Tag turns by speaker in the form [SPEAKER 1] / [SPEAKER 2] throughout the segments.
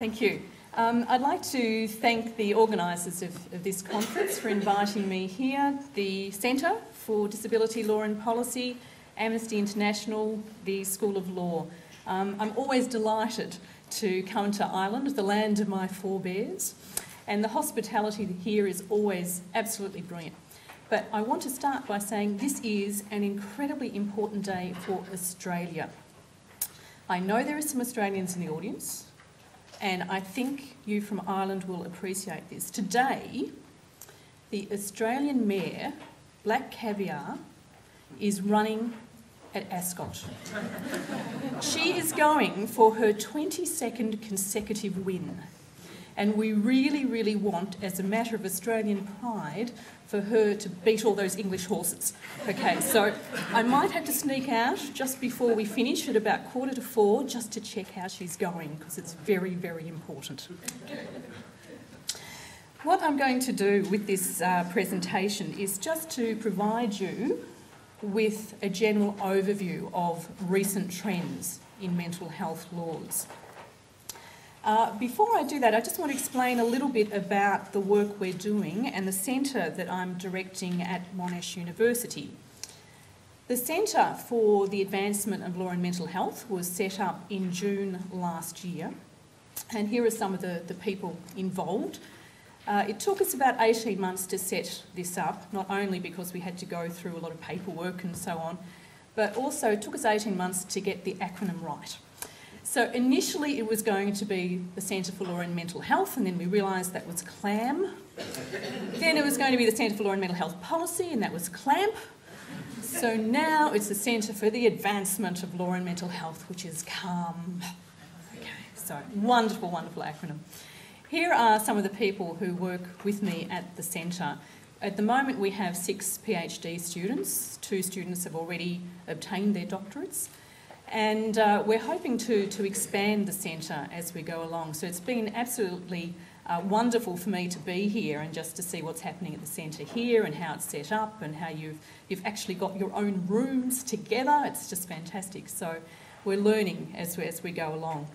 [SPEAKER 1] Thank you. I'd like to thank the organisers of this conference for inviting me here, the Centre for Disability Law and Policy, Amnesty International, the School of Law. I'm always delighted to come to Ireland, the land of my forebears, and the hospitality here is always absolutely brilliant. But I want to start by saying this is an incredibly important day for Australia. I know there are some Australians in the audience, and I think you from Ireland will appreciate this. Today, the Australian Mayor, Black Caviar, is running at Ascot. She is going for her 22nd consecutive win. And we really, really want, as a matter of Australian pride, for her to beat all those English horses. Okay, so I might have to sneak out just before we finish at about 3:45 just to check how she's going, because it's very, very important. What I'm going to do with this presentation is just to provide you with a general overview of recent trends in mental health laws. Before I do that, I just want to explain a little bit about the work we're doing and the centre that I'm directing at Monash University. The Centre for the Advancement of Law and Mental Health was set up in June last year, and here are some of the people involved. It took us about 18 months to set this up, not only because we had to go through a lot of paperwork and so on, but also it took us 18 months to get the acronym right. So initially it was going to be the Centre for Law and Mental Health, and then we realised that was CLAM. Then it was going to be the Centre for Law and Mental Health Policy, and that was CLAMP. So now it's the Centre for the Advancement of Law and Mental Health, which is CALM. Okay, so wonderful, wonderful acronym. Here are some of the people who work with me at the centre. At the moment we have 6 PhD students. 2 students have already obtained their doctorates. And we're hoping to expand the centre as we go along. So it's been absolutely wonderful for me to be here and just to see what's happening at the centre here and how it's set up and how you've actually got your own rooms together. It's just fantastic. So we're learning as we go along.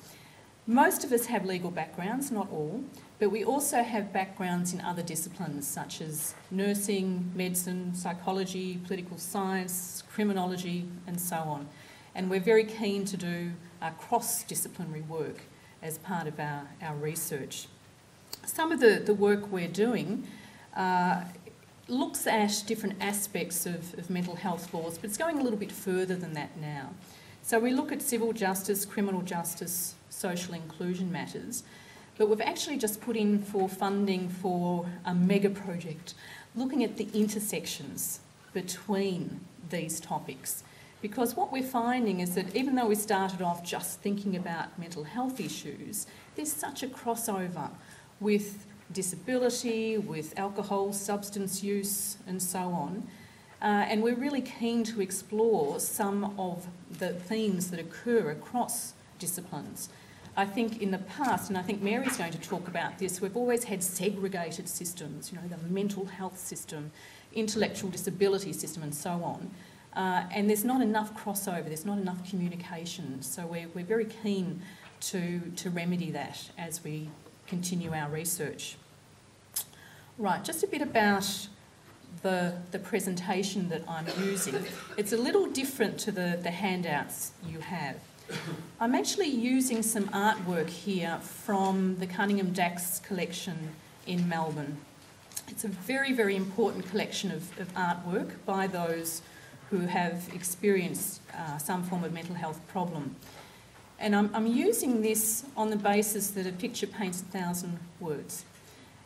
[SPEAKER 1] Most of us have legal backgrounds, not all, but we also have backgrounds in other disciplines such as nursing, medicine, psychology, political science, criminology, and so on. And we're very keen to do cross-disciplinary work as part of our research. Some of the work we're doing looks at different aspects of mental health laws, but it's going a little bit further than that now. So we look at civil justice, criminal justice, social inclusion matters, but we've actually just put in for funding for a mega project looking at the intersections between these topics. Because what we're finding is that even though we started off just thinking about mental health issues, there's such a crossover with disability, with alcohol, substance use and so on. And we're really keen to explore some of the themes that occur across disciplines. I think in the past, and I think Mary's going to talk about this, we've always had segregated systems, you know, the mental health system, intellectual disability system and so on. And there's not enough crossover, there's not enough communication. So we're very keen to remedy that as we continue our research. Right, just a bit about the presentation that I'm using. It's a little different to the handouts you have. I'm actually using some artwork here from the Cunningham Dax collection in Melbourne. It's a very, very important collection of artwork by those who have experienced some form of mental health problem. And I'm using this on the basis that a picture paints 1,000 words.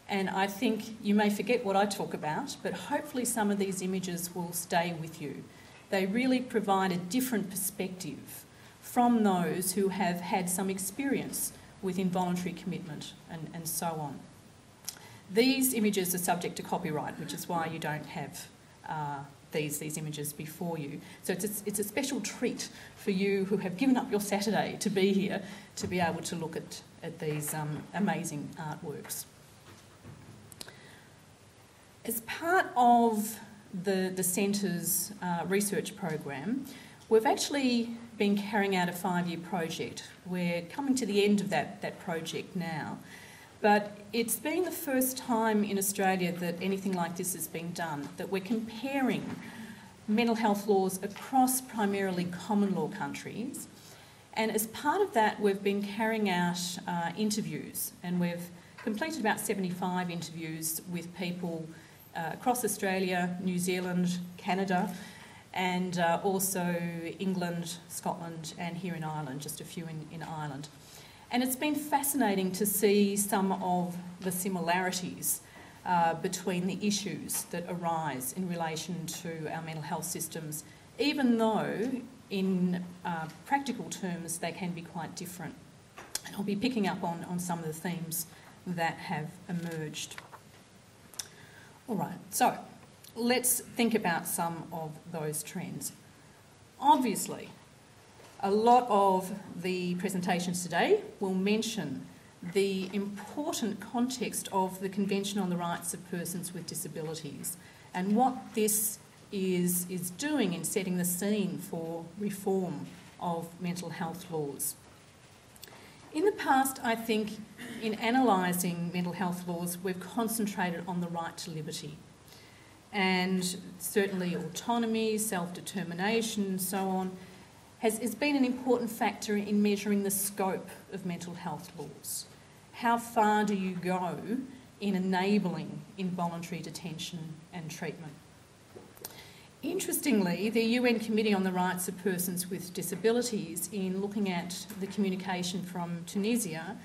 [SPEAKER 1] And I think you may forget what I talk about, but hopefully some of these images will stay with you. They really provide a different perspective from those who have had some experience with involuntary commitment and so on. These images are subject to copyright, which is why you don't have these images before you. So it's a special treat for you who have given up your Saturday to be here to be able to look at these amazing artworks. As part of the Centre's research program, we've actually been carrying out a 5-year project. We're coming to the end of that project now. But it's been the first time in Australia that anything like this has been done, that we're comparing mental health laws across primarily common law countries. And as part of that, we've been carrying out interviews, and we've completed about 75 interviews with people across Australia, New Zealand, Canada, and also England, Scotland, and here in Ireland, just a few in Ireland. And it's been fascinating to see some of the similarities between the issues that arise in relation to our mental health systems, even though in practical terms they can be quite different. And I'll be picking up on some of the themes that have emerged. All right, so let's think about some of those trends. Obviously, a lot of the presentations today will mention the important context of the Convention on the Rights of Persons with Disabilities and what this is doing in setting the scene for reform of mental health laws. In the past, I think, in analysing mental health laws, we've concentrated on the right to liberty. And certainly autonomy, self-determination and so on has been an important factor in measuring the scope of mental health laws. How far do you go in enabling involuntary detention and treatment? Interestingly, the UN Committee on the Rights of Persons with Disabilities, in looking at the communication from Tunisia,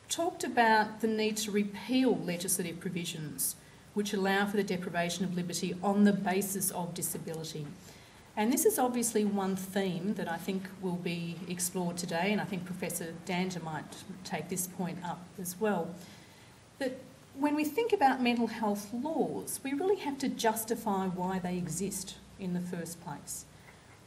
[SPEAKER 1] talked about the need to repeal legislative provisions which allow for the deprivation of liberty on the basis of disability. And this is obviously one theme that I think will be explored today, and I think Professor Dander might take this point up as well. That when we think about mental health laws, we really have to justify why they exist in the first place.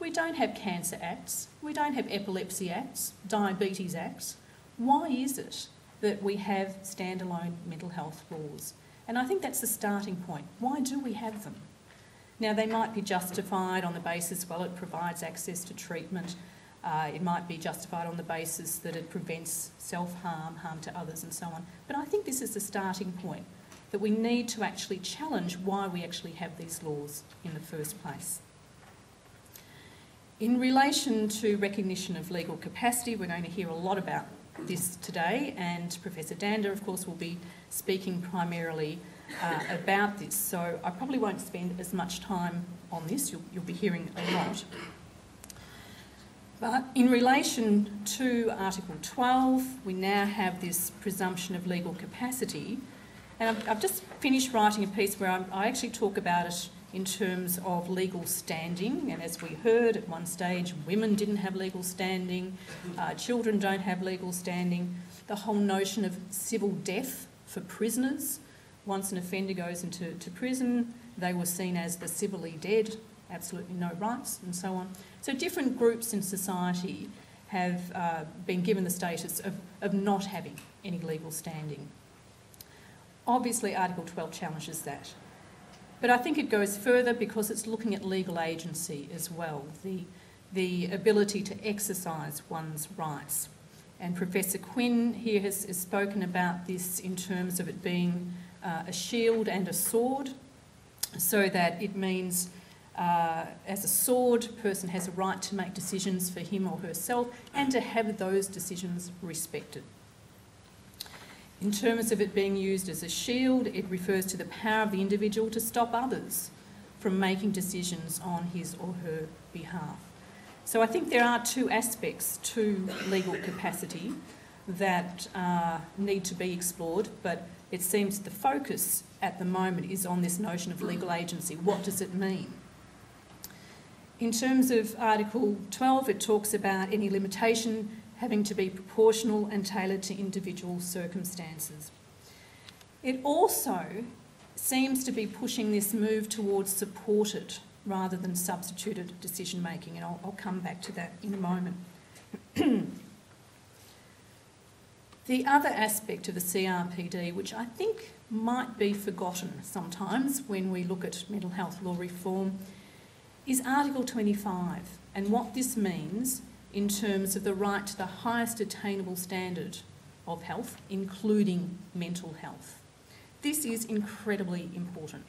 [SPEAKER 1] We don't have cancer acts, we don't have epilepsy acts, diabetes acts. Why is it that we have standalone mental health laws? And I think that's the starting point. Why do we have them? Now, they might be justified on the basis, well, it provides access to treatment. It might be justified on the basis that it prevents self-harm, harm to others and so on. But I think this is the starting point, that we need to actually challenge why we actually have these laws in the first place. In relation to recognition of legal capacity, we're going to hear a lot about this today, and Professor Dander, of course, will be speaking primarily about this, so I probably won't spend as much time on this. You'll be hearing a lot. But in relation to Article 12, we now have this presumption of legal capacity, and I've just finished writing a piece where I actually talk about it in terms of legal standing, and as we heard at one stage, women didn't have legal standing, children don't have legal standing, the whole notion of civil death for prisoners. Once an offender goes into prison, they were seen as the civilly dead, absolutely no rights, and so on. So different groups in society have been given the status of not having any legal standing. Obviously, Article 12 challenges that. But I think it goes further because it's looking at legal agency as well, the ability to exercise one's rights. And Professor Quinn here has spoken about this in terms of it being a shield and a sword, so that it means as a sword, a person has a right to make decisions for him or herself and to have those decisions respected. In terms of it being used as a shield, it refers to the power of the individual to stop others from making decisions on his or her behalf. So I think there are two aspects to legal capacity that need to be explored, but it seems the focus at the moment is on this notion of legal agency. What does it mean? In terms of Article 12, it talks about any limitation having to be proportional and tailored to individual circumstances. It also seems to be pushing this move towards supported rather than substituted decision making, and I'll come back to that in a moment. The other aspect of the CRPD, which I think might be forgotten sometimes when we look at mental health law reform, is Article 25 and what this means in terms of the right to the highest attainable standard of health, including mental health. This is incredibly important.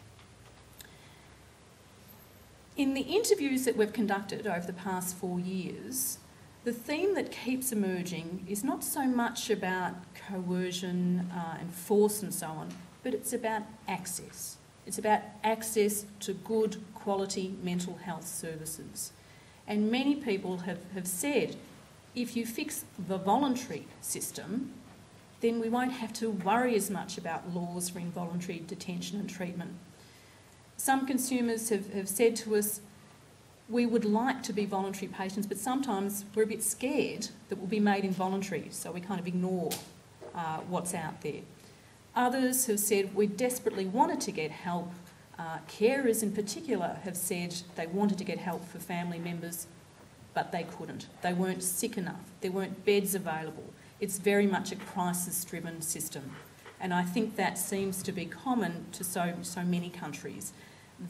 [SPEAKER 1] In the interviews that we've conducted over the past 4 years, the theme that keeps emerging is not so much about coercion and force and so on, but it's about access. It's about access to good quality mental health services. And many people have said, if you fix the voluntary system, then we won't have to worry as much about laws for involuntary detention and treatment. Some consumers have said to us, we would like to be voluntary patients, but sometimes we're a bit scared that we'll be made involuntary, so we kind of ignore what's out there. Others have said we desperately wanted to get help. Carers in particular have said they wanted to get help for family members, but they couldn't. They weren't sick enough. There weren't beds available. It's very much a crisis-driven system. And I think that seems to be common to so many countries,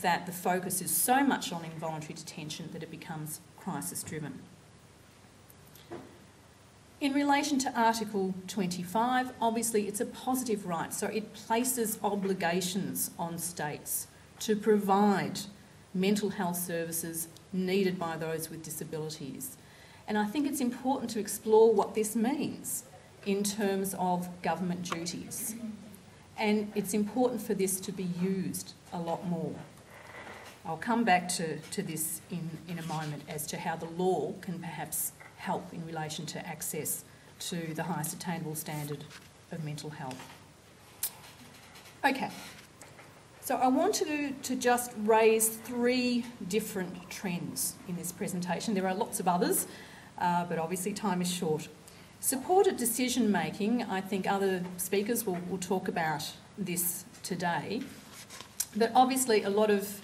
[SPEAKER 1] that the focus is so much on involuntary detention that it becomes crisis-driven. In relation to Article 25, obviously it's a positive right, so it places obligations on states to provide mental health services needed by those with disabilities. And I think it's important to explore what this means in terms of government duties. And it's important for this to be used a lot more. I'll come back to this in a moment as to how the law can perhaps help in relation to access to the highest attainable standard of mental health. Okay, so I want to just raise 3 different trends in this presentation. There are lots of others, but obviously time is short. Supported decision making, I think other speakers will talk about this today, but obviously a lot of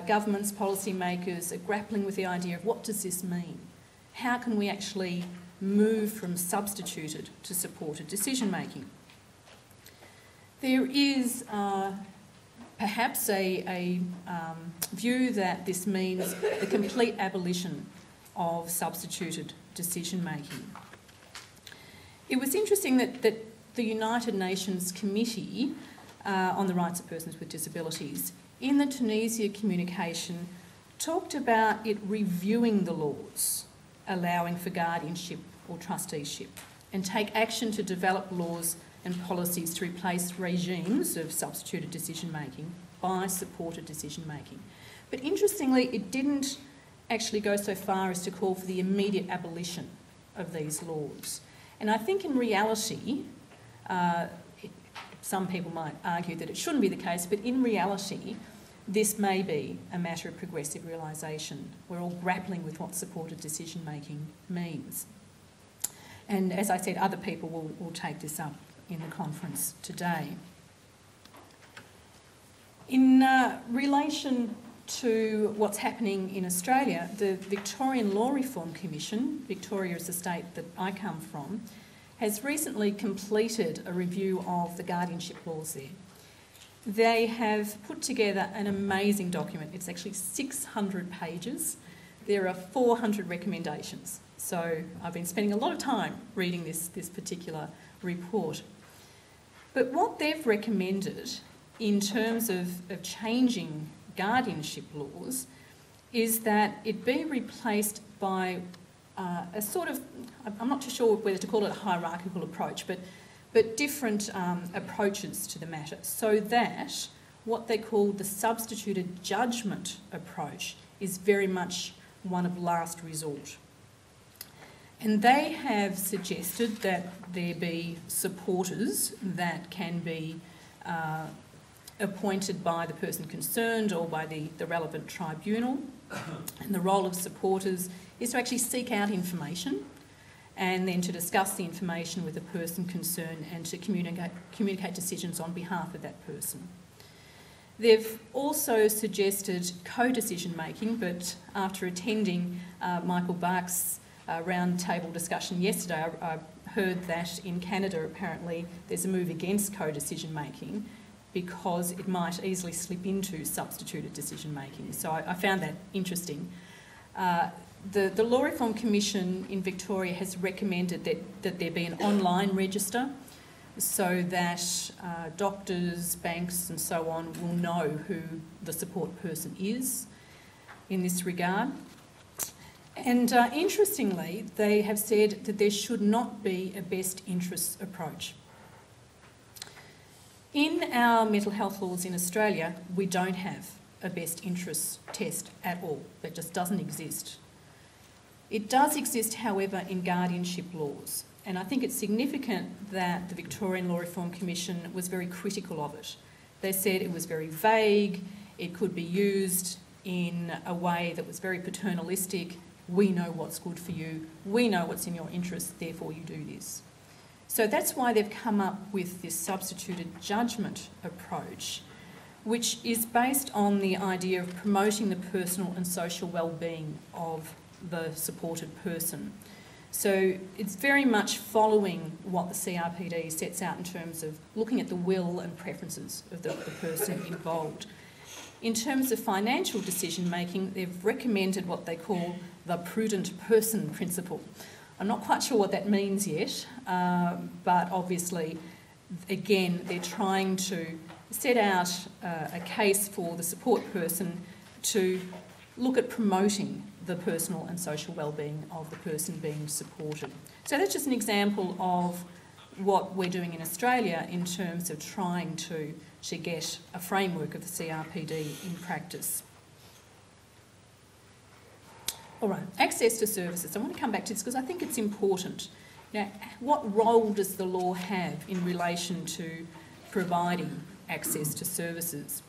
[SPEAKER 1] governments, policymakers are grappling with the idea of what does this mean? How can we actually move from substituted to supported decision making? There is perhaps a view that this means the complete abolition of substituted decision making. It was interesting that the United Nations Committee on the Rights of Persons with Disabilities in the Tunisia communication talked about it reviewing the laws allowing for guardianship or trusteeship and take action to develop laws and policies to replace regimes of substituted decision making by supported decision making. But interestingly, it didn't actually go so far as to call for the immediate abolition of these laws. And I think in reality, some people might argue that it shouldn't be the case, but in reality, this may be a matter of progressive realisation. We're all grappling with what supported decision making means. And as I said, other people will take this up in the conference today. In relation to what's happening in Australia, the Victorian Law Reform Commission, Victoria is the state that I come from, has recently completed a review of the guardianship laws there. They have put together an amazing document. It's actually 600 pages. There are 400 recommendations. So I've been spending a lot of time reading this particular report. But what they've recommended in terms of changing guardianship laws is that it be replaced by a sort of, I'm not too sure whether to call it a hierarchical approach, but different approaches to the matter, so that what they call the substituted judgment approach is very much one of last resort. And they have suggested that there be supporters that can be appointed by the person concerned or by the relevant tribunal. And the role of supporters is to actually seek out information and then to discuss the information with the person concerned and to communicate decisions on behalf of that person. They've also suggested co-decision making, but after attending Michael Bark's roundtable discussion yesterday, I heard that in Canada apparently there's a move against co-decision making because it might easily slip into substituted decision making. So I found that interesting. The Law Reform Commission in Victoria has recommended that there be an online register so that doctors, banks and so on will know who the support person is in this regard. And interestingly, they have said that there should not be a best interests approach. In our mental health laws in Australia, we don't have a best interests test at all. That just doesn't exist. It does exist, however, in guardianship laws, and I think it's significant that the Victorian Law Reform Commission was very critical of it. They said it was very vague, it could be used in a way that was very paternalistic. We know what's good for you, we know what's in your interest, therefore you do this. So that's why they've come up with this substituted judgment approach, which is based on the idea of promoting the personal and social well-being of the supported person. So it's very much following what the CRPD sets out in terms of looking at the will and preferences of the person involved. In terms of financial decision making, they've recommended what they call the prudent person principle. I'm not quite sure what that means yet, but obviously, again, they're trying to set out a case for the support person to look at promoting the personal and social well-being of the person being supported. So that's just an example of what we're doing in Australia in terms of trying to get a framework of the CRPD in practice. All right, access to services. I want to come back to this because I think it's important. You know, what role does the law have in relation to providing access to services?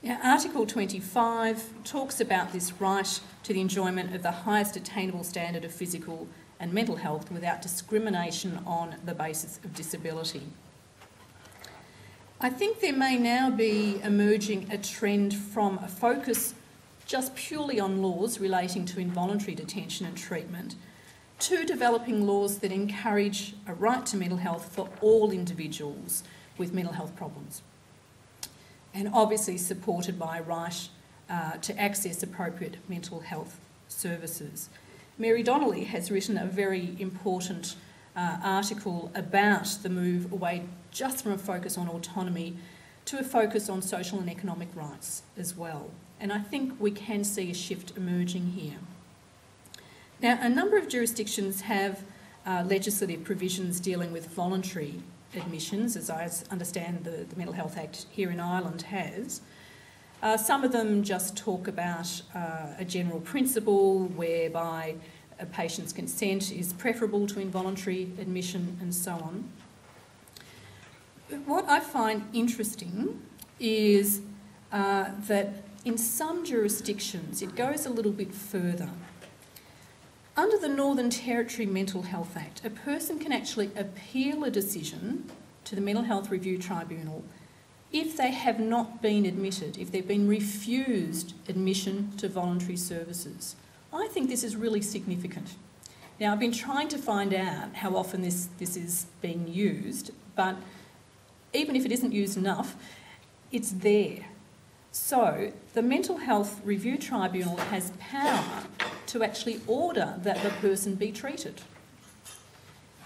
[SPEAKER 1] Now, Article 25 talks about this right to the enjoyment of the highest attainable standard of physical and mental health without discrimination on the basis of disability. I think there may now be emerging a trend from a focus just purely on laws relating to involuntary detention and treatment to developing laws that encourage a right to mental health for all individuals with mental health problems, and obviously supported by a right to access appropriate mental health services. Mary Donnelly has written a very important article about the move away just from a focus on autonomy to a focus on social and economic rights as well. And I think we can see a shift emerging here. Now, a number of jurisdictions have legislative provisions dealing with voluntary admissions, as I understand the Mental Health Act here in Ireland has. Some of them just talk about a general principle whereby a patient's consent is preferable to involuntary admission and so on. But what I find interesting is that in some jurisdictions it goes a little bit further. Under the Northern Territory Mental Health Act, a person can actually appeal a decision to the Mental Health Review Tribunal if they have not been admitted, if they've been refused admission to voluntary services. I think this is really significant. Now, I've been trying to find out how often this is being used, but even if it isn't used enough, it's there. So the Mental Health Review Tribunal has power to actually order that the person be treated.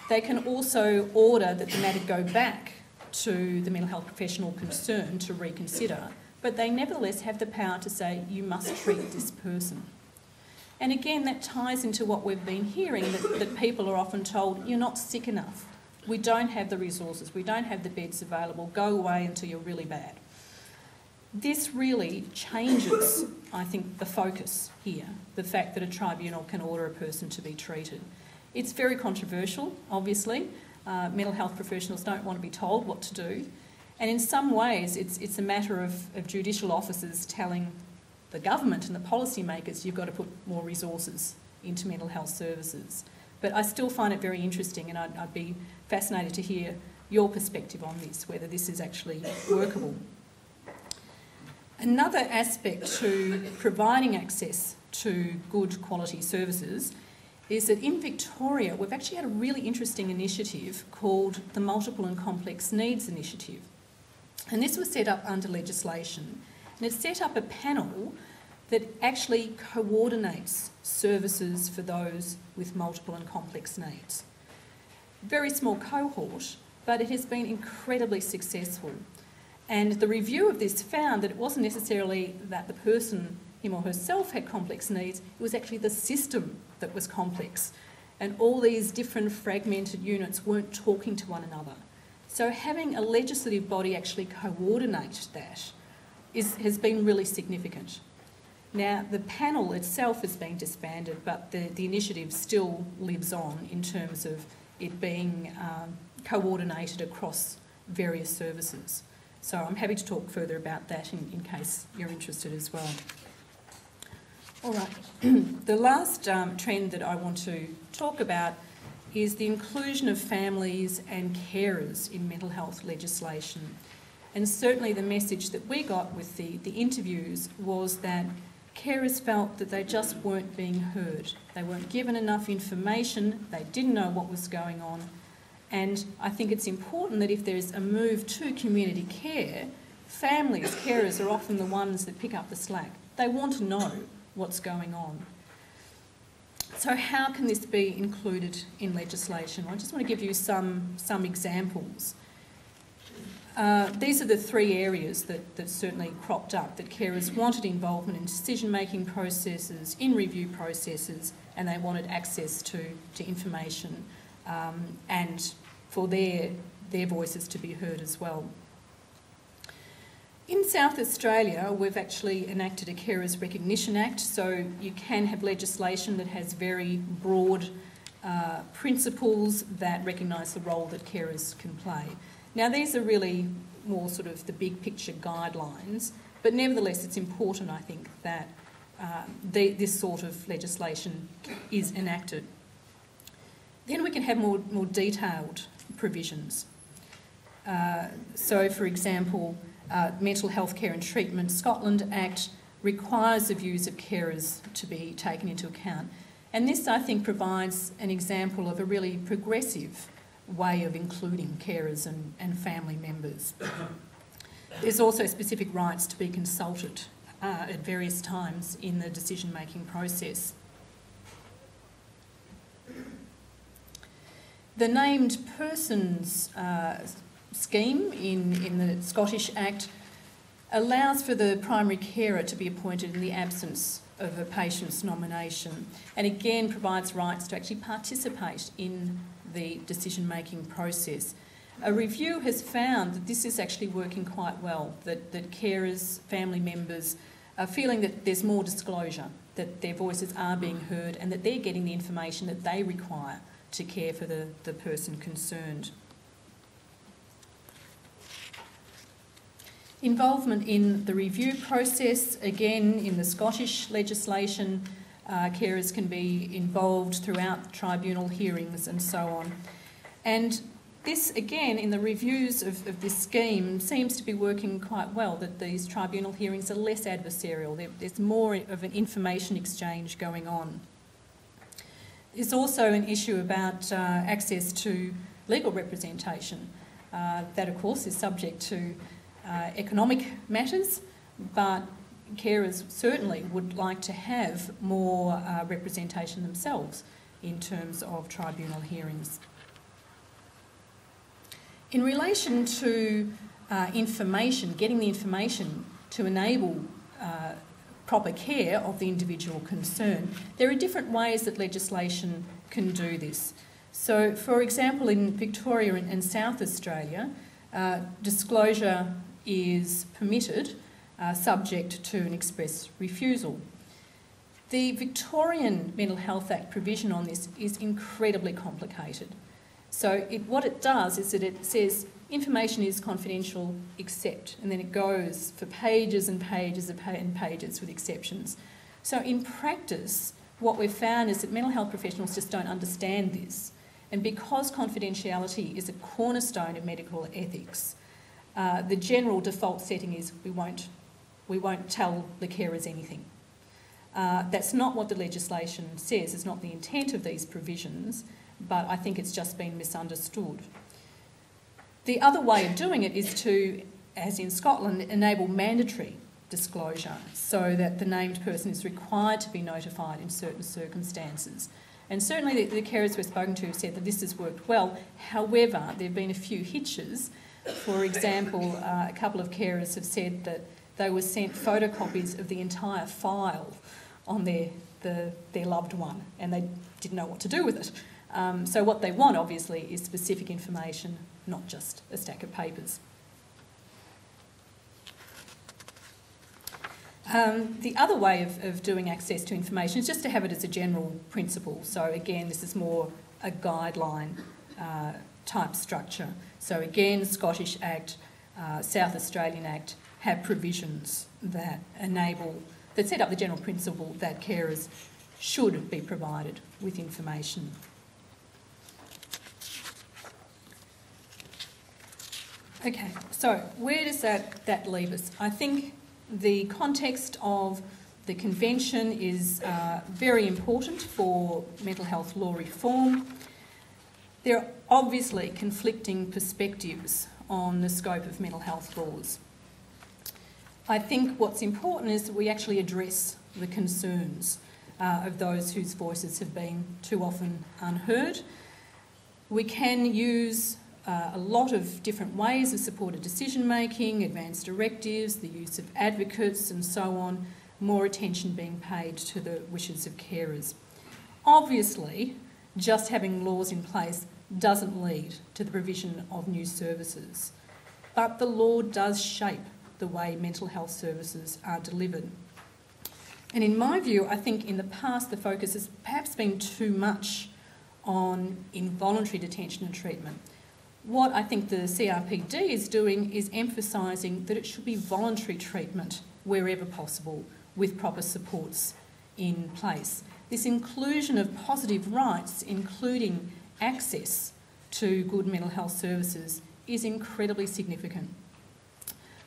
[SPEAKER 1] They can also order that the matter go back to the mental health professional concerned to reconsider, but they nevertheless have the power to say, you must treat this person. And again, that ties into what we've been hearing, that people are often told, you're not sick enough, we don't have the resources, we don't have the beds available, go away until you're really bad. This really changes, I think, the focus here, the fact that a tribunal can order a person to be treated. It's very controversial, obviously. Mental health professionals don't want to be told what to do. And in some ways, it's a matter of judicial officers telling the government and the policymakers you've got to put more resources into mental health services. But I still find it very interesting, and I'd be fascinated to hear your perspective on this, whether this is actually workable. Another aspect to providing access to good quality services is that in Victoria we've actually had a really interesting initiative called the Multiple and Complex Needs Initiative. And this was set up under legislation. And it set up a panel that actually coordinates services for those with multiple and complex needs. Very small cohort, but it has been incredibly successful. And the review of this found that it wasn't necessarily that the person, him or herself, had complex needs, it was actually the system that was complex. And all these different fragmented units weren't talking to one another. So having a legislative body actually coordinate that has been really significant. Now, the panel itself has been disbanded, but the initiative still lives on in terms of it being coordinated across various services. So I'm happy to talk further about that in case you're interested as well. All right, the last trend that I want to talk about is the inclusion of families and carers in mental health legislation. And certainly the message that we got with the interviews was that carers felt that they just weren't being heard. They weren't given enough information, they didn't know what was going on. And I think it's important that if there's a move to community care, families, carers are often the ones that pick up the slack. They want to know what's going on. So how can this be included in legislation? I just want to give you some examples. These are the three areas that certainly cropped up, that carers wanted involvement in decision-making processes, in review processes, and they wanted access to information and for their voices to be heard as well. In South Australia, we've actually enacted a Carers Recognition Act, so you can have legislation that has very broad principles that recognise the role that carers can play. Now, these are really more sort of the big picture guidelines, but nevertheless it's important, I think, that this sort of legislation is enacted. Then we can have more detailed provisions. So, for example, Mental Health Care and Treatment Scotland Act requires the views of carers to be taken into account. And this, I think, provides an example of a really progressive way of including carers and family members. There's also specific rights to be consulted at various times in the decision-making process. The named persons scheme in the Scottish Act allows for the primary carer to be appointed in the absence of a patient's nomination, and again provides rights to actually participate in the decision-making process. A review has found that this is actually working quite well, that carers, family members are feeling that there's more disclosure, that their voices are being heard and that they're getting the information that they require to care for the person concerned. Involvement in the review process, again in the Scottish legislation, carers can be involved throughout tribunal hearings and so on. And this, again, in the reviews of this scheme, seems to be working quite well, that these tribunal hearings are less adversarial. There's more of an information exchange going on. There's also an issue about access to legal representation. That, of course, is subject to economic matters, but carers certainly would like to have more representation themselves in terms of tribunal hearings. In relation to information, getting the information to enable proper care of the individual concerned, there are different ways that legislation can do this. So, for example, in Victoria and South Australia, disclosure is permitted subject to an express refusal. The Victorian Mental Health Act provision on this is incredibly complicated. So what it does is that it says information is confidential except, and then it goes for pages and pages and pages with exceptions. So in practice, what we've found is that mental health professionals just don't understand this. And because confidentiality is a cornerstone of medical ethics, the general default setting is we won't tell the carers anything. That's not what the legislation says. It's not the intent of these provisions, but I think it's just been misunderstood. The other way of doing it is to, as in Scotland, enable mandatory disclosure, so that the named person is required to be notified in certain circumstances. And certainly the carers we've spoken to have said that this has worked well. However, there have been a few hitches. For example, a couple of carers have said that they were sent photocopies of the entire file on their loved one, and they didn't know what to do with it. So what they want, obviously, is specific information, not just a stack of papers. The other way of doing access to information is just to have it as a general principle. So again, this is more a guideline type structure. So again, Scottish Act, South Australian Act have provisions that set up the general principle that carers should be provided with information. Okay, so where does that leave us? I think the context of the convention is very important for mental health law reform. There are obviously conflicting perspectives on the scope of mental health laws. I think what's important is that we actually address the concerns of those whose voices have been too often unheard. We can use a lot of different ways of supported decision-making, advanced directives, the use of advocates and so on, more attention being paid to the wishes of carers. Obviously, just having laws in place doesn't lead to the provision of new services, but the law does shape the way mental health services are delivered. And in my view, I think in the past the focus has perhaps been too much on involuntary detention and treatment. What I think the CRPD is doing is emphasising that it should be voluntary treatment wherever possible with proper supports in place. This inclusion of positive rights, including access to good mental health services, is incredibly significant.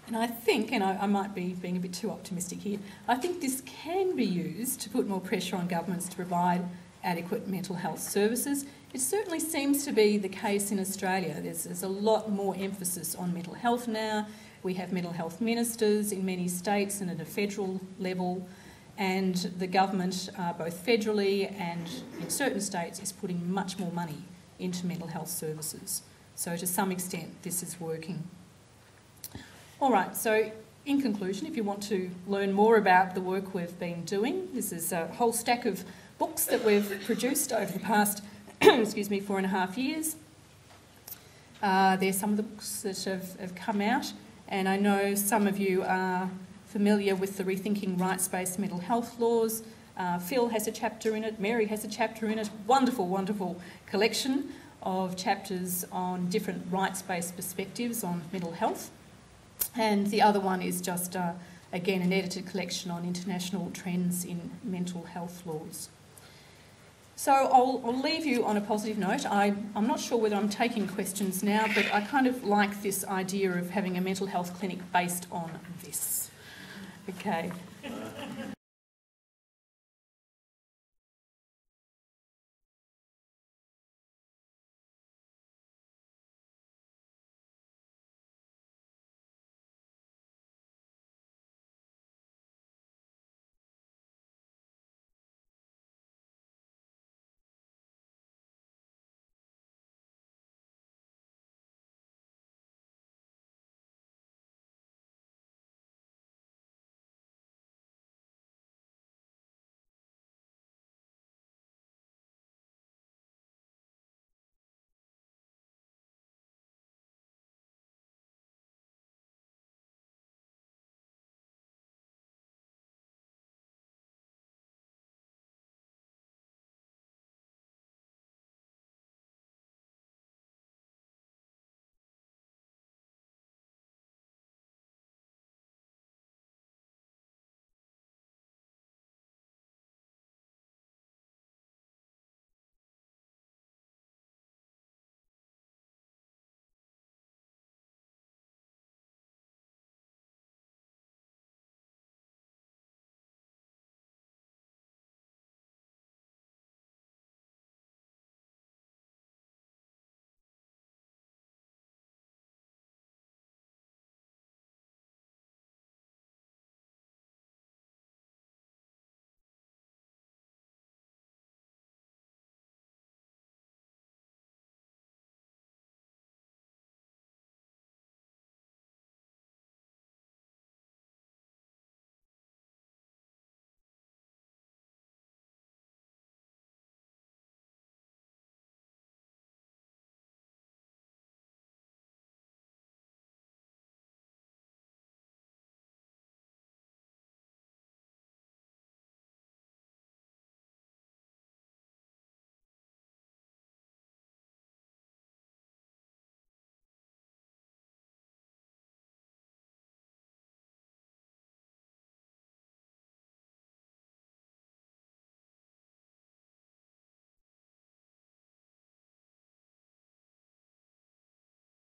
[SPEAKER 1] And I think, and I might be being a bit too optimistic here, I think this can be used to put more pressure on governments to provide adequate mental health services. It certainly seems to be the case in Australia. There's a lot more emphasis on mental health now. We have mental health ministers in many states and at a federal level, and the government, both federally and in certain states, is putting much more money into mental health services. So to some extent, this is working. All right, so in conclusion, if you want to learn more about the work we've been doing, this is a whole stack of books that we've produced over the past 4.5 years. There's some of the books that have come out, and I know some of you are familiar with the Rethinking Rights-Based Mental Health Laws. Phil has a chapter in it, Mary has a chapter in it. Wonderful, wonderful collection of chapters on different rights-based perspectives on mental health. And the other one is just, again, an edited collection on international trends in mental health laws. So I'll leave you on a positive note. I'm not sure whether I'm taking questions now, but I kind of like this idea of having a mental health clinic based on this. Okay.